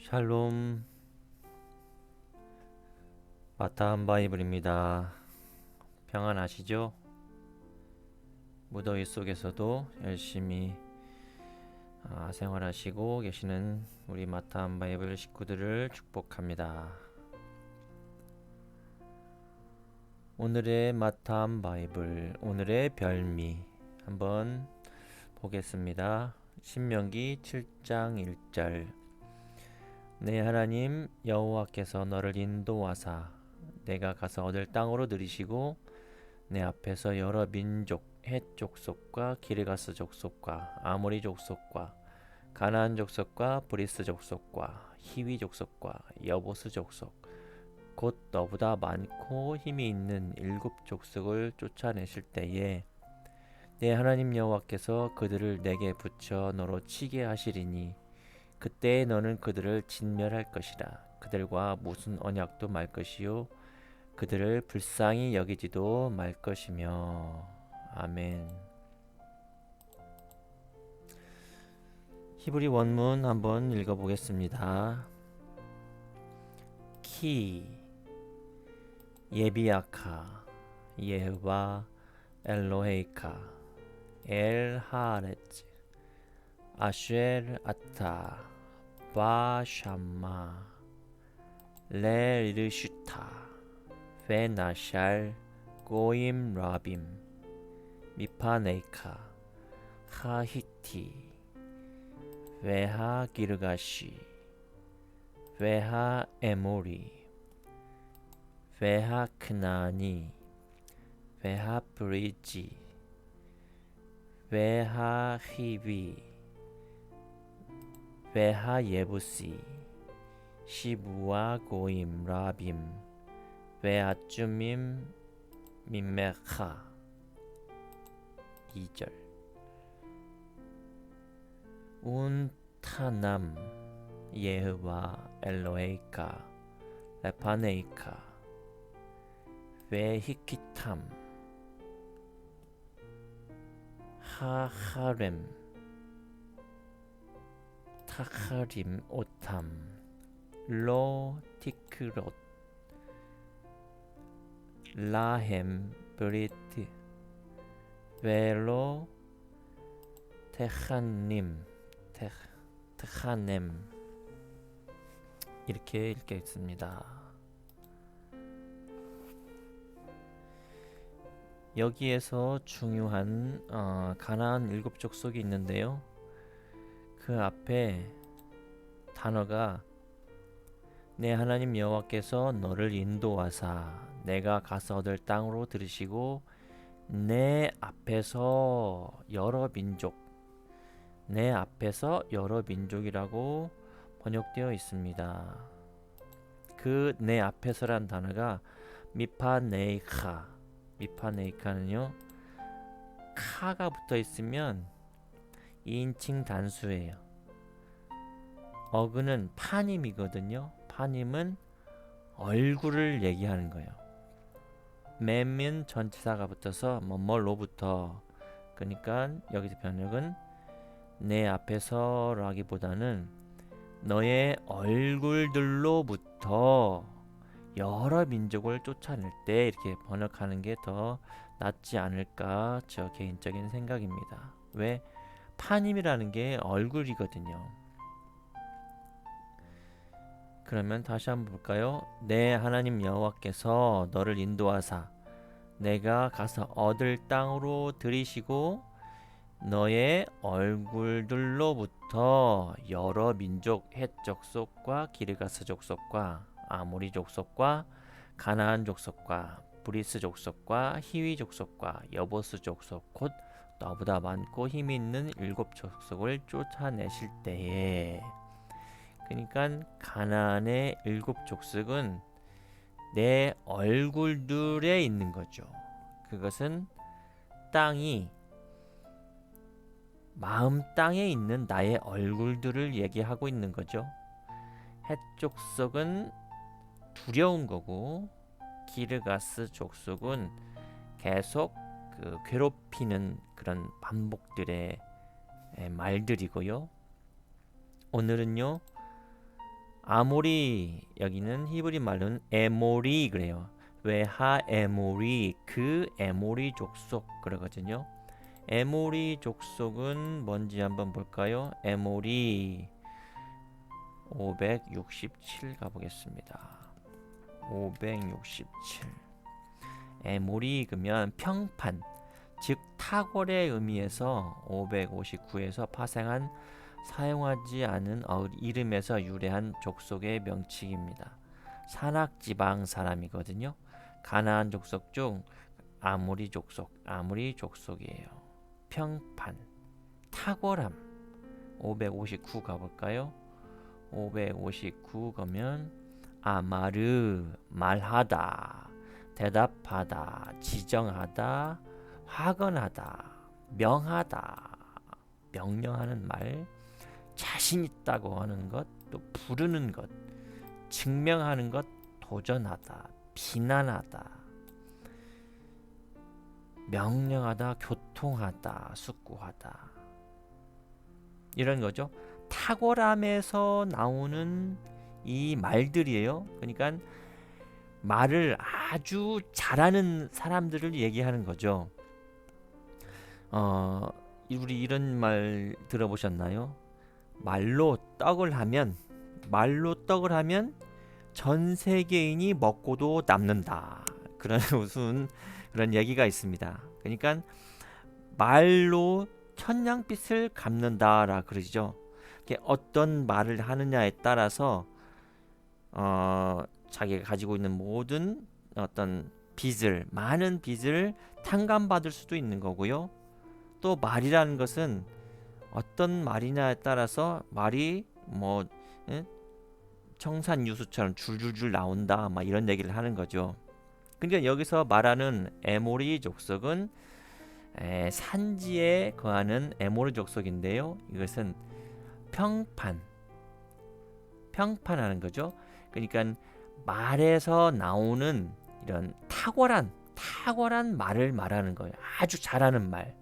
샬롬. 마타한 바이블입니다. 평안하시죠? 무더위 속에서도 열심히 생활하시고 계시는 우리 마타한 바이블 식구들을 축복합니다. 오늘의 마타한 바이블, 오늘의 별미 한번 보겠습니다. 신명기 7장 1절. 내 하나님 여호와께서 너를 인도하사 내가 가서 얻을 땅으로 들이시고 내 앞에서 여러 민족 헷 족속과 기르가스 족속과 아모리 족속과 가나안 족속과 브리스 족속과 히위 족속과 여보스 족속 곧 너보다 많고 힘이 있는 7족속을 쫓아내실 때에 내 하나님 여호와께서 그들을 내게 붙여 너로 치게 하시리니 그때에 너는 그들을 진멸할 것이라. 그들과 무슨 언약도 말 것이요 그들을 불쌍히 여기지도 말 것이며. 아멘. 히브리 원문 한번 읽어보겠습니다. 키 예비아카 예흐바 엘로헤이카 엘하레츠 아쉘 아타 바샴마 레르슈타 베나샬 고임 라빔 미파네이카 하히티 베하 기르가시 베하 에모리 베하 크나니 베하 브리지 베하 히비 베하 예부시 시부와 고임 라빔 베아쭈밈 민메카. 2절. 운타남 예흐와 엘로헤이카 레파네이카 베히키탐 하하렘 타카림 오탐 로 티크롯 라헴 브리트 벨로 테하님 테하넴. 이렇게 읽겠습니다. 여기에서 중요한 가나안 7족속이 있는데요. 그 앞에 단어가 내 하나님 여호와께서 너를 인도하사 내가 가서 얻을 땅으로 들으시고 내 앞에서 여러 민족, 내 앞에서 여러 민족이라고 번역되어 있습니다. 그 내 앞에서란 단어가 미파네이카. 미파네이카는요, 카가 붙어 있으면 2인칭 단수예요. 어근은 파님이거든요. 파님은 얼굴을 얘기하는 거예요. 맴은 전치사가 붙어서 뭐뭐로부터. 그러니까 여기서 번역은 내 앞에서라기보다는 너의 얼굴들로부터 여러 민족을 쫓아낼 때 이렇게 번역하는 게 더 낫지 않을까, 저 개인적인 생각입니다. 왜? 파님이라는 게 얼굴이거든요. 그러면 다시 한번 볼까요? 내 하나님 여호와께서 너를 인도하사 내가 가서 얻을 땅으로 들이시고 너의 얼굴들로부터 여러 민족 헷 족속과 기르가스 족속과 아모리 족속과 가나안 족속과 브리스 족속과 히위 족속과 여보스 족속 곧 너보다 많고 힘이 있는 7족속을 쫓아내실 때에, 그러니까 가나안의 7족속은 내 얼굴들에 있는 거죠. 그것은 땅이 마음 땅에 있는 나의 얼굴들을 얘기하고 있는 거죠. 헷 족속은 두려운 거고 기르가스 족속은 계속 괴롭히는 그런 반복들의 말들이고요. 오늘은요, 아모리, 여기는 히브리 말로는 에모리 그래요. 외하 에모리, 그 에모리 족속 그러거든요. 에모리 족속은 뭔지 한번 볼까요? 에모리 567 가보겠습니다. 567. 에모리 그러면 평판, 즉 탁월의 의미에서 559에서 파생한 사용하지 않은 이름에서 유래한 족속의 명칭입니다. 산악지방 사람이거든요. 가나안 족속 중 아모리 족속이에요. 평판, 탁월함. 559 가볼까요? 559 가면 아마르, 말하다, 대답하다, 지정하다, 화건하다, 명하다, 명령하는 말, 자신 있다고 하는 것, 또 부르는 것, 증명하는 것, 도전하다, 비난하다, 명령하다, 교통하다, 숙고하다, 이런 거죠. 탁월함에서 나오는 이 말들이에요. 그러니까 말을 아주 잘하는 사람들을 얘기하는 거죠. 우리 이런 말 들어보셨나요? 말로 떡을 하면 전 세계인이 먹고도 남는다. 그런 무슨 그런 얘기가 있습니다. 그러니까 말로 천냥빚을 갚는다라 그러죠. 어떤 말을 하느냐에 따라서 자기가 가지고 있는 모든 어떤 많은 빚을 탕감받을 수도 있는 거고요. 또 말이라는 것은 어떤 말이냐에 따라서 말이 뭐 청산유수처럼 줄줄줄 나온다, 막 이런 얘기를 하는 거죠. 그러니까 여기서 말하는 에모리 족속은 산지에 거하는 에모리 족속인데요. 이것은 평판하는 거죠. 그러니까 말에서 나오는 이런 탁월한 말을 말하는 거예요. 아주 잘하는 말.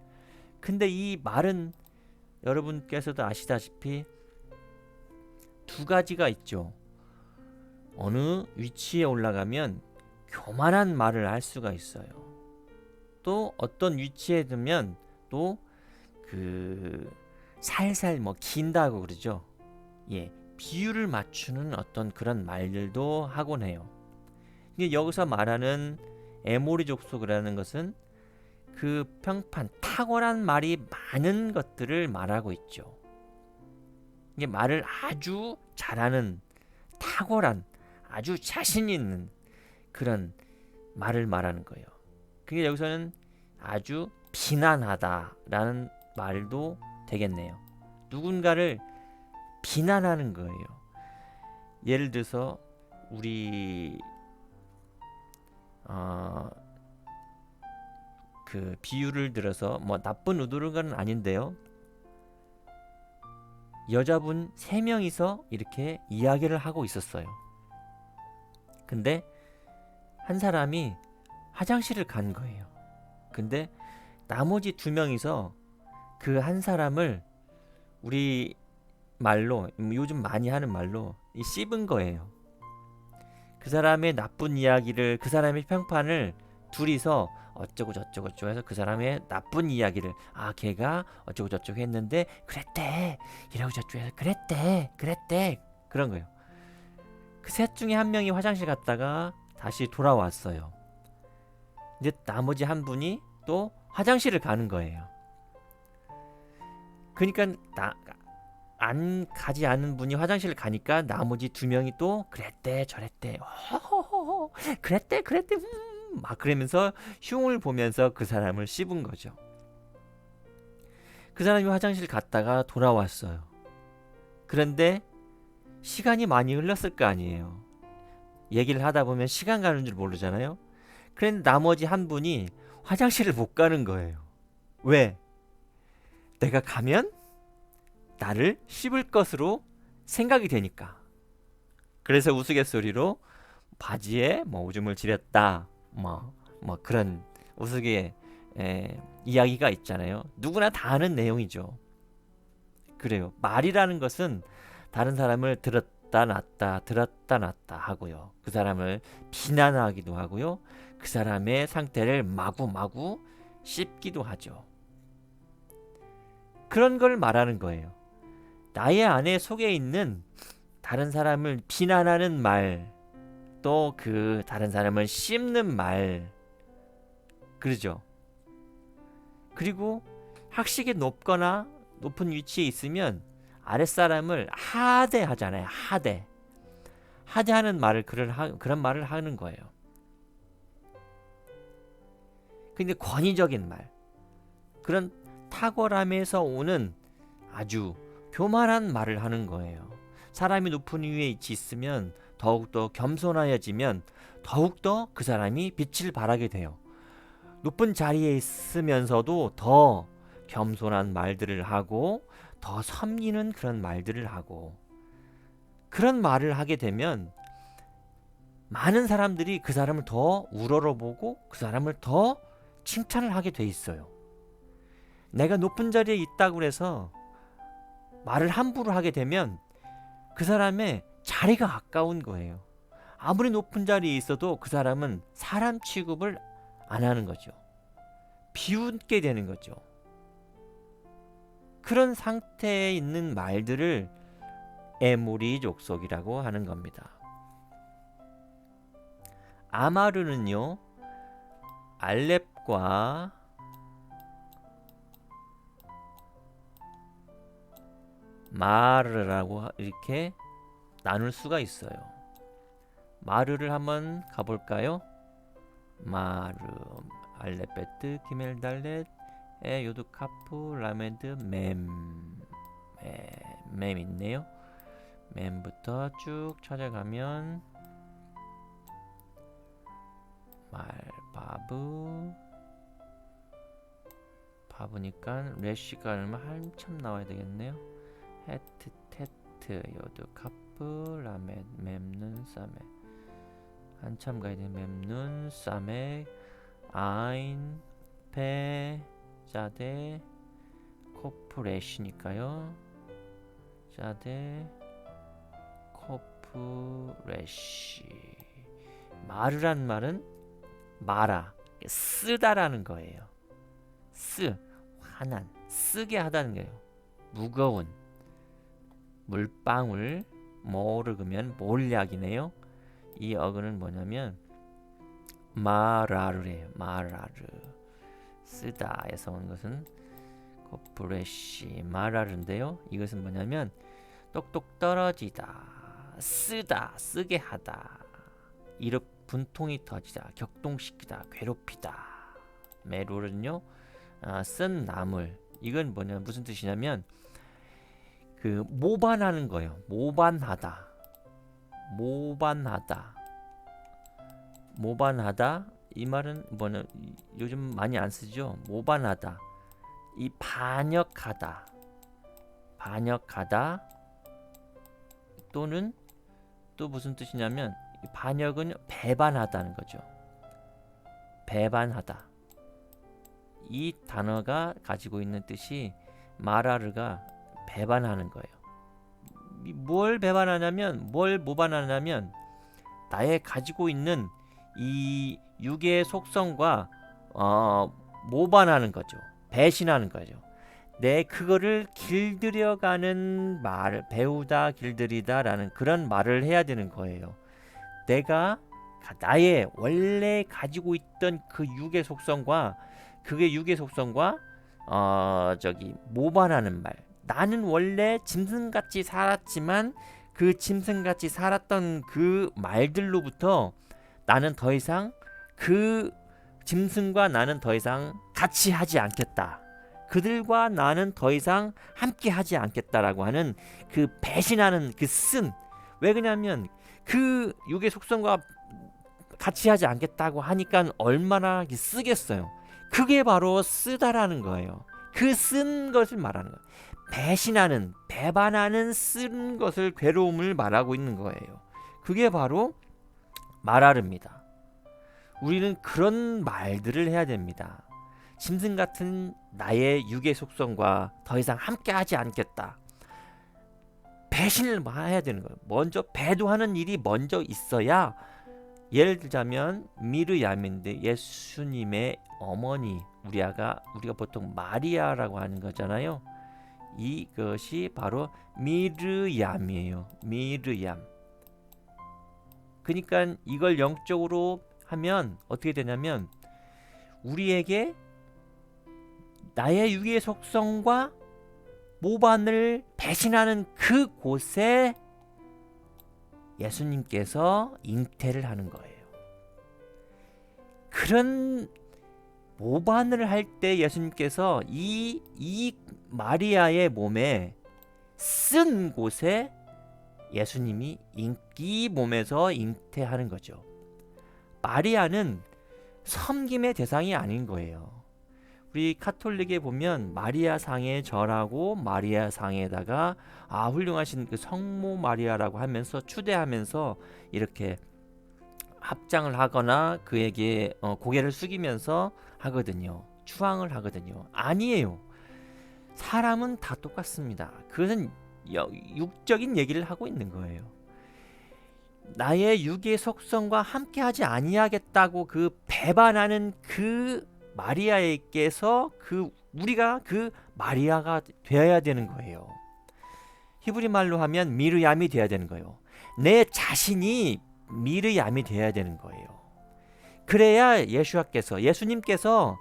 근데 이 말은 여러분께서도 아시다시피 두 가지가 있죠. 어느 위치에 올라가면 교만한 말을 할 수가 있어요. 또 어떤 위치에 두면 또 살살 긴다고 그러죠. 예, 비율을 맞추는 어떤 그런 말들도 하곤 해요. 여기서 말하는 에모리 족속이라는 것은 그 평판, 탁월한 말이 많은 것들을 말하고 있죠. 이게 말을 아주 잘하는, 탁월한, 아주 자신 있는 그런 말을 말하는 거예요. 그게 여기서는 아주 비난하다라는 말도 되겠네요. 누군가를 비난하는 거예요. 예를 들어서 우리 그 비유를 들어서 나쁜 의도는 아닌데요. 여자분 3명이서 이렇게 이야기를 하고 있었어요. 근데 한 사람이 화장실을 간 거예요. 근데 나머지 2명이서 그 한 사람을 우리 말로, 요즘 많이 하는 말로 씹은 거예요. 그 사람의 나쁜 이야기를, 그 사람의 평판을 둘이서 어쩌고 저쩌고 해서 그 사람의 나쁜 이야기를, 걔가 어쩌고 저쩌고 했는데 그랬대, 이러고 저쩌고 해서 그랬대 그런 거예요. 그 셋 중에 한 명이 화장실 갔다가 다시 돌아왔어요. 이제 나머지 한 분이 또 화장실을 가는 거예요. 그러니까 안 가지 않은 분이 화장실을 가니까 나머지 2명이 또 그랬대 저랬대 그랬대 막 그러면서 흉을 보면서 그 사람을 씹은 거죠. 그 사람이 화장실 갔다가 돌아왔어요. 그런데 시간이 많이 흘렀을 거 아니에요. 얘기를 하다 보면 시간 가는 줄 모르잖아요. 그런데 나머지 한 분이 화장실을 못 가는 거예요. 왜? 내가 가면 나를 씹을 것으로 생각이 되니까. 그래서 우스갯소리로 바지에 오줌을 지렸다, 그런 우스개 이야기가 있잖아요. 누구나 다 아는 내용이죠. 그래요. 말이라는 것은 다른 사람을 들었다 놨다 하고요. 그 사람을 비난하기도 하고요. 그 사람의 상태를 마구마구 씹기도 하죠. 그런 걸 말하는 거예요. 나의 안에 속에 있는 다른 사람을 비난하는 말, 또 그 다른 사람을 씹는 말, 그러죠. 그리고 학식이 높거나 높은 위치에 있으면 아랫사람을 하대하잖아요. 하대하는 말을 그런 말을 하는 거예요. 근데 권위적인 말, 그런 탁월함에서 오는 아주 교만한 말을 하는 거예요. 사람이 높은 위에 있으면 더욱더 겸손하여지면 더욱더 그 사람이 빛을 발하게 돼요. 높은 자리에 있으면서도 더 겸손한 말들을 하고 더 섬기는 그런 말들을 하고, 그런 말을 하게 되면 많은 사람들이 그 사람을 더 우러러보고 그 사람을 더 칭찬을 하게 돼 있어요. 내가 높은 자리에 있다고 해서 말을 함부로 하게 되면 그 사람의 자리가 아까운 거예요. 아무리 높은 자리에 있어도 그 사람은 사람 취급을 안 하는 거죠. 비웃게 되는 거죠. 그런 상태에 있는 말들을 애무리족속이라고 하는 겁니다. 아마르는요, 알렙과 마르라고 이렇게 나눌 수가 있어요. 마르를 한번 가볼까요? 마르, 알렙베트, 기멜달렛, 요드카프, 라메드, 맴 있네요. 맴부터 쭉 찾아가면 바브니까 레쉬가 한참 나와야 되겠네요. 헤트, 테트, 요드카프, 라메, 맴눈, 싸메, 한참 가야 돼. 맴눈, 싸메, 아인, 페, 자데, 코프레시니까요. 자데, 코프레시. 마르란 말은 마라, 쓰다라는 거예요. 화난, 쓰게 하다는 거예요. 무거운 물방울, 모르그면 몰약이네요. 이 어근은 뭐냐면 마라르예요. 마라르, 쓰다에서 온 것은 코프레시 마라르인데요. 이것은 뭐냐면 똑똑 떨어지다, 쓰다, 쓰게 하다, 이렇게 분통이 터지다, 격동시키다, 괴롭히다. 메로는요, 쓴 나물. 이건 뭐냐, 무슨 뜻이냐면 그 모반하는 거예요. 모반하다. 이 말은 뭐냐, 요즘 많이 안 쓰죠. 모반하다. 이 반역하다. 또는 또 무슨 뜻이냐면 반역은 배반하다는 거죠. 배반하다. 이 단어가 가지고 있는 뜻이 마라르가 배반하는 거예요. 뭘 배반하냐면, 뭘 모반하냐면 나의 가지고 있는 이 육의 속성과 모반하는 거죠. 배신하는 거죠. 내 그거를 길들여가는 말, 배우다, 길들이다라는 그런 말을 해야 되는 거예요. 내가 나의 원래 가지고 있던 그 육의 속성과 모반하는 말. 나는 원래 짐승같이 살았지만 그 짐승같이 살았던 그 말들로부터 나는 더 이상 그 짐승과 나는 더 이상 같이 하지 않겠다. 그들과 나는 더 이상 함께 하지 않겠다라고 하는 그 배신하는 그 왜 그러냐면 그 육의 속성과 같이 하지 않겠다고 하니까 얼마나 쓰겠어요. 그게 바로 쓰다라는 거예요. 그 쓴 것을 말하는 거예요. 배신하는, 배반하는, 쓴 것을, 괴로움을 말하고 있는 거예요. 그게 바로 마라르입니다. 우리는 그런 말들을 해야 됩니다. 짐승 같은 나의 육의 속성과 더 이상 함께 하지 않겠다. 배신을 해야 되는 거예요. 먼저 배도하는 일이 먼저 있어야, 예를 들자면 미르얌인데 예수님의 어머니, 우리가 보통 마리아라고 하는 거잖아요. 이것이 바로 미르얌이에요. 미르얌. 그러니까 이걸 영적으로 하면 어떻게 되냐면, 우리에게 나의 육의 속성과 모반을 배신하는 그곳에 예수님께서 잉태를 하는 거예요. 그런 모반을 할 때 예수님께서 이 마리아의 몸에 쓴 곳에 예수님이 이 몸에서 잉태하는 거죠. 마리아는 섬김의 대상이 아닌 거예요. 우리 카톨릭에 보면 마리아 상에 절하고 마리아 상에다가 훌륭하신 그 성모 마리아라고 하면서 추대하면서 이렇게 합장을 하거나 그에게 고개를 숙이면서 하거든요. 추앙을 하거든요. 아니에요. 사람은 다 똑같습니다. 그것은 육적인 얘기를 하고 있는 거예요. 나의 육의 속성과 함께하지 아니하겠다고 그 배반하는 그 마리아에게서 우리가 그 마리아가 되어야 되는 거예요. 히브리 말로 하면 미르얌이 되어야 되는 거예요. 내 자신이 미르얌이 되어야 되는 거예요. 그래야 예수님께서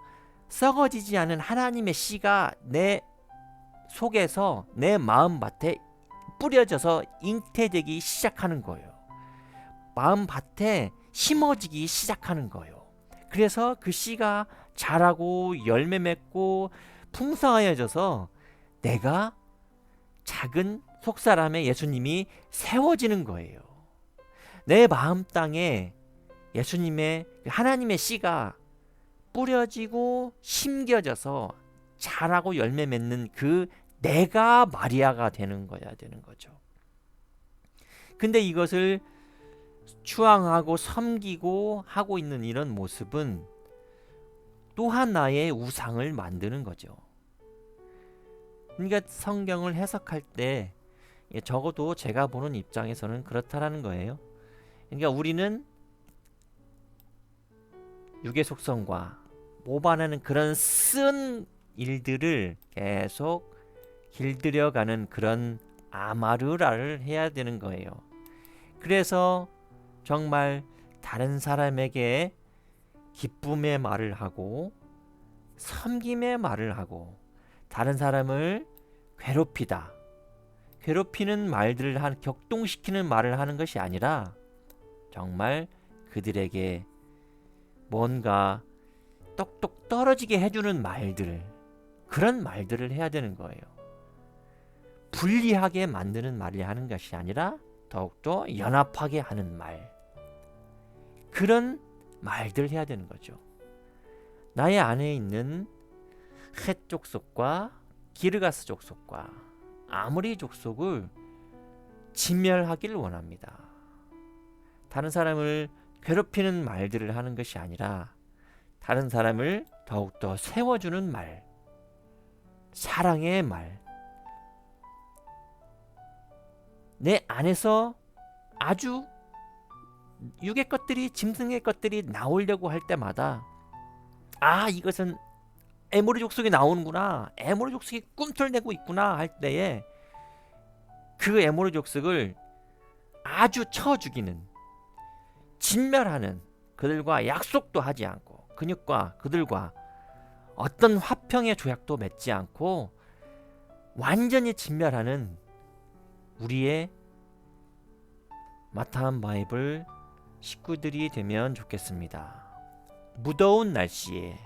썩어지지 않은 하나님의 씨가 내 속에서 내 마음밭에 뿌려져서 잉태되기 시작하는 거예요. 마음밭에 심어지기 시작하는 거예요. 그래서 그 씨가 자라고 열매 맺고 풍성해져서 내가 작은 속사람의 예수님이 세워지는 거예요. 내 마음 땅에 예수님의 하나님의 씨가 뿌려지고 심겨져서 자라고 열매 맺는 그 내가 마리아가 되는 거죠. 근데 이것을 추앙하고 섬기고 하고 있는 이런 모습은 또 하나의 우상을 만드는 거죠. 그러니까 성경을 해석할 때 적어도 제가 보는 입장에서는 그렇다라는 거예요. 그러니까 우리는 육의 속성과 모반하는 그런 쓴 일들을 계속 길들여가는 그런 아마르라를 해야 되는 거예요. 그래서 정말 다른 사람에게 기쁨의 말을 하고 섬김의 말을 하고 다른 사람을 괴롭히는 말들을 격동시키는 말을 하는 것이 아니라 정말 그들에게 뭔가 똑똑 떨어지게 해주는 말들, 그런 말들을 해야 되는 거예요. 불리하게 만드는 말을 하는 것이 아니라 더욱더 연합하게 하는 말, 그런 말들을 해야 되는 거죠. 나의 안에 있는 헷 족속과 기르가스 족속과 아무리 족속을 진멸하기를 원합니다. 다른 사람을 괴롭히는 말들을 하는 것이 아니라 다른 사람을 더욱더 세워주는 말, 사랑의 말, 내 안에서 아주 육의 것들이, 짐승의 것들이 나오려고 할 때마다 이것은 에모리 족속이 나오는구나, 에모리 족속이 꿈틀대고 있구나 할 때에 그 에모리 족속을 아주 쳐 죽이는, 진멸하는, 그들과 약속도 하지 않고 그들과 어떤 화평의 조약도 맺지 않고 완전히 진멸하는 우리의 마타한 바이블 식구들이 되면 좋겠습니다. 무더운 날씨에,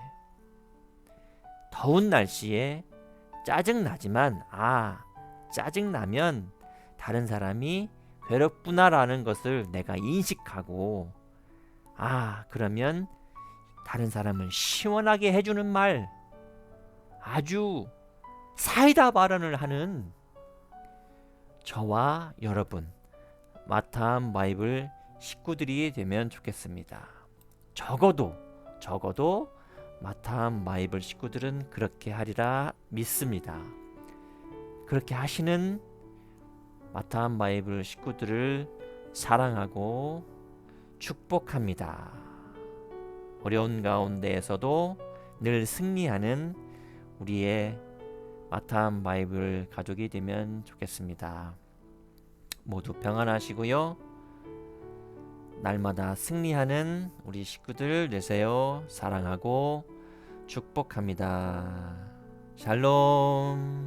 더운 날씨에 짜증나지만 짜증나면 다른 사람이 괴롭구나라는 것을 내가 인식하고 그러면 다른 사람을 시원하게 해주는 말, 아주 사이다 발언을 하는 저와 여러분 마타한 바이블 식구들이 되면 좋겠습니다. 적어도 마타한 바이블 식구들은 그렇게 하리라 믿습니다. 그렇게 하시는 마타한 바이블 식구들을 사랑하고 축복합니다. 어려운 가운데에서도 늘 승리하는 우리의 마타한 바이블 가족이 되면 좋겠습니다. 모두 평안하시고요. 날마다 승리하는 우리 식구들 되세요. 사랑하고 축복합니다. 샬롬.